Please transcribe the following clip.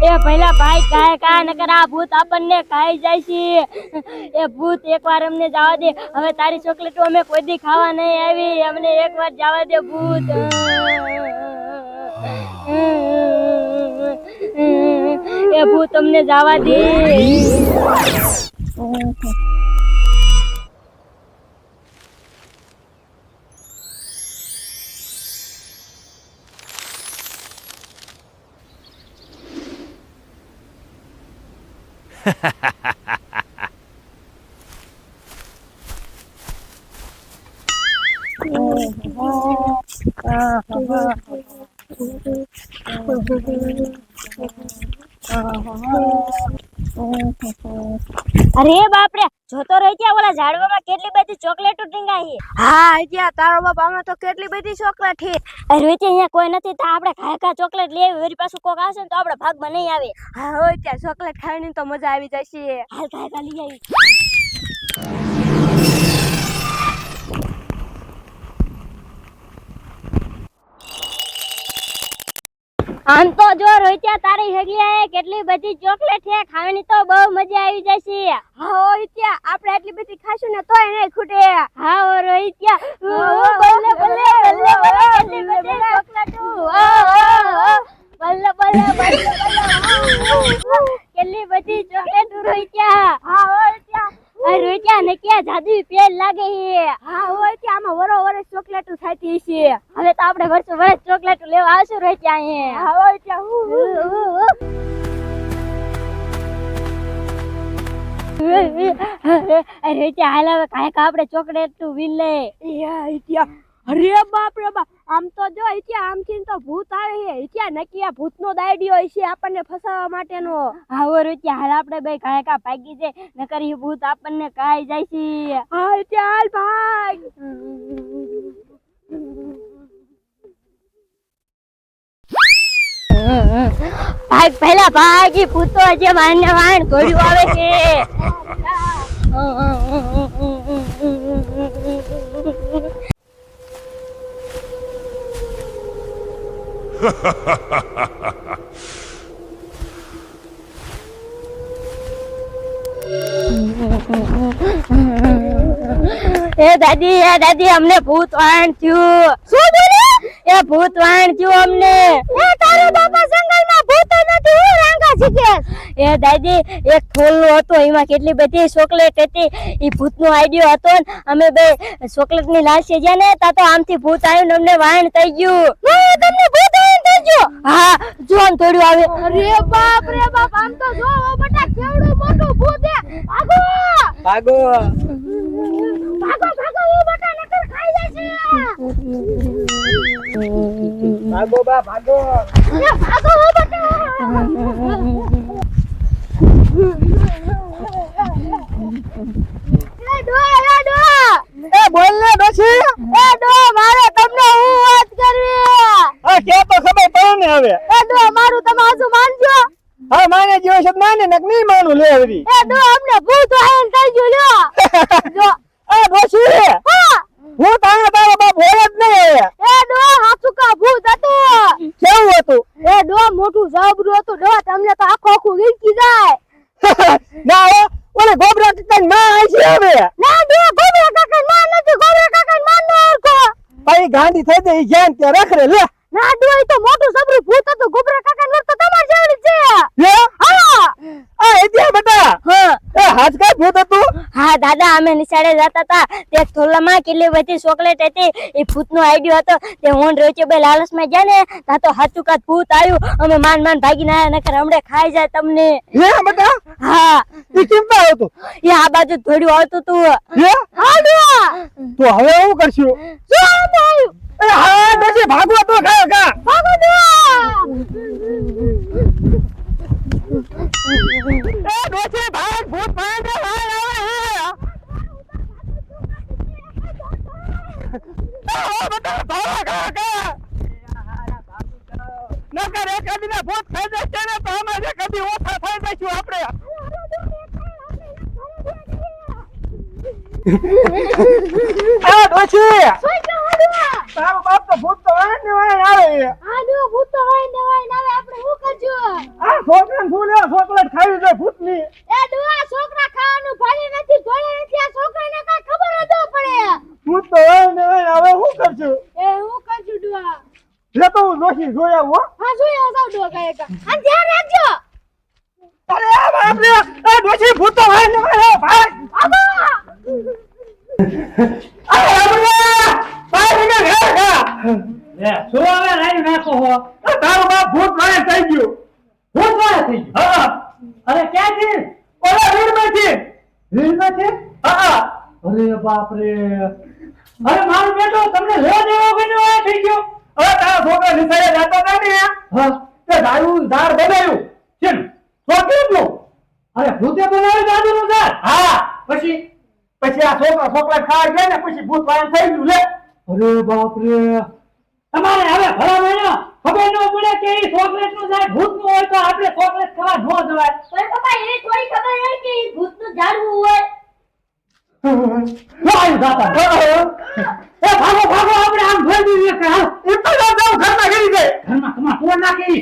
એ પહેલા ભાઈ કાય કા નકર આ ભૂત આપણને ખાઈ જાય છે એ ભૂત એકવાર અમને જવા દે હવે તારી ચોકલેટો અમે કોઈ દી ખાવા નહીં આવી અમને એકવાર જવા દે ભૂત એ ભૂત અમને જવા દે અરે બાપ રે જોતો રહી ગયા ઓલા ઝાડવામાં કેટલી બધી ચોકલેટો ટીંગાઈ હા ત્યાં તારો બાપ આમાં તો કેટલી બધી ચોકલેટ છે અરે રોઈ અહીંયા કોઈ નથી તો આપણે ખાય ચોકલેટ લઈ આવી વળી પાછું કોક આવશે ને તો આપણે ભાગમાં નહીં આવે હા હોય ત્યાં ચોકલેટ ખાવાની તો મજા આવી જશે હાલ ખાય લઈ આવી આમ તો જો રોહિત્યા તારી હેગલિયાએ કેટલી બધી ચોકલેટ છે ખાવાની તો બહુ મજા આવી જશે હા હોય ત્યાં આપણે આટલી બધી ખાશું ને તોય નહીં ખૂટે હા ઓ રોહિત્યા બલ્લે બલ્લે બલ્લે કેટલી બધી ચોકલેટો બલ્લે બલ્લે બલ્લે કેટલી બધી ચોકલેટો રોહિત્યા હા હોય ત્યાં રોહિત્યા ને ક્યાં જાદુ પેલ લાગે છે હા હોય ત્યાં આમાં વરો વરસ ચોકલેટો થાતી છે હવે તો આપણે વર્ષો વર્ષ ચોકલેટો લેવા આવશું રોહિત્યા અહીંયા હા હોય ત્યાં અરે ત્યાં હાલ હવે કાંઈક આપણે ચોકલેટ તું વીલ લે અરે બાપ રે બાપ આમ તો જો ત્યાં આમથી તો ભૂત આવે છે ત્યાં નકિયા ભૂતનો દાયડિયો છે આપણને ફસાવવા માટેનો આવો રોત્યા હાલ આપણે બે કાંઈક ભાગી છે નકર ઈ ભૂત આપણને ખાઈ જાય છે હા ચાલ ભાગ ભાગ પહેલા ભાગી ભૂતો જે વાણ ઘોડ્યું આવે છે એ દાદી અમને ભૂત વાણ થયું શું બોલે એ ભૂત વાણ થયું અમને એ તારો બાપા જંગલમાં ભૂત નથી હું રાંગા શીખે એ દાદી એક થોલું હતું એમાં કેટલી બધી ચોકલેટ હતી ઈ ભૂતનો આઈડિયો હતો ને અમે બે ચોકલેટની લાશી ગયા ને તા તો આમથી ભૂત આવ્યું ને અમને વાણ થઈ ગયું તમને ભૂત વાણ થઈ ગયું હા જો આમ થોડું આવે અરે બાપ આમ તો જો બટા કેવડું મોટું ભૂત છે ભાગો ભાગો ભાગો ઓ બટા નકર ખાઈ જાય છે ભાગો બા ભાગો એ ભાગો ઓ બટા એ બોલ ને ડોશી એ ડો મારે તમને હું વાત કરવી આ કે તો ખબર પડે ને હવે એ ડો મારું તમે આજુ માનજો હા માને જીવો છે માને નક નહીં માનું લે હરી એ ડો અમને ભૂત આયન થઈ ગયું લ્યો જો આ ડોશી હા હું તારા તારો બાપ હોય જ નહીં એ ડો હાચુકા ભૂત હતું કેવું હતું એ ડો મોટું જબરું હતું ડો તમને તો આખું ગીરકી જાય ના હો ઓલે ગોબરા કાકા માં આવી છે હવે ના ડો ગોબરા કાકા માં નથી ગોબરા કાકા માં નો ઓળખો ભાઈ ગાંધી થઈ જાય જ્યાં ત્યાં રખડે લે ના ડો ઈ તો મોટું જબરું ભૂત હતું ગોબરા કાકા નો તો તમાર જેવડી છે લે હા આ એદિયા બેટા હા એ હાથ કા ભૂત હતું હા દાદા અમે નિશાળે જતા હતા તે થોલામાં કેટલી બધી ચોકલેટ હતી એ ભૂતનો આઈડિયો હતો તે હું રોચે બે લાલચમાં ગયા ને તા તો હાચુકાત ભૂત આવ્યું અમે માન ભાગીને આયા નકર હમણે ખાઈ જાય તમને હે બેટા હા ઈ કેમતા હતું એ આ બાજુ થોડું આવતું તું હે હાડ્યો તો હવે હું કરશું શું આવ્યું એ હા ડોશી ભાગો તો ખા ખા ભાગો દો એ ડોશી ભાગ ભૂત ભાગ ભાગ આવે બેટા ભાગ ખા નકર એક કદીના ભૂત થઈ જશે ને તો અમારે કદી ઓછા થઈ જઈશું આપણે આ ડોશી તારો બાપ તો ભૂત તો વાણ ને વાણ આવે આડો ભૂત હોય ને આપણે શું કરજો આ છોકરા જોઈ આવું હો. હા જોઈ આવો જાવ ડોકા એક અને ધ્યાન રાખજો અરે આ બાપ રે આ ડોશી ભૂતો હોય ને ભાઈ આબા અરે અમલા ભાઈ ને ઘર કા લે શું હવે રાઈ નાખો હો તારો બાપ ભૂત વાળે થઈ ગયો ભૂત વાળા થઈ ગયું હા અરે ક્યાંથી ઓલા વીરમાંથી રીલમાંથી હા અરે બાપ રે અરે મારું બેટો તમને લેવા દેવા બન્યો આ થઈ ગયો હવે તારા છોકરા નિસાડે જતો હતા ને હા તે દારૂ ઝાડ બનાવ્યું કેમ છોકરીનું અરે ભૂતે બનાવ્યું દાદુનું ઝાડ હા પછી પછી આ છોકરા ખાવા ગયા ને પછી ભૂત વાળે થઈ ગયું લે અરે બાપ રે તમારે હવે ભલા મહિના ખબર ન પડે કે એ ચોકલેટ નું ઝાડ ભૂત નું હોય તો આપણે ચોકલેટ ખાવા ન જવાય પણ પપ્પા એને થોડી ખબર હોય કે ઈ ભૂતનું ઝાડવું હોય વાયુ દાતા એ ભાગો ભાગો આપણે આમ ભરી દઈએ કે હાલ ઉઠો જાવ ઘરમાં ગઈ ગઈ ઘરમાં કમા કોણ નાખી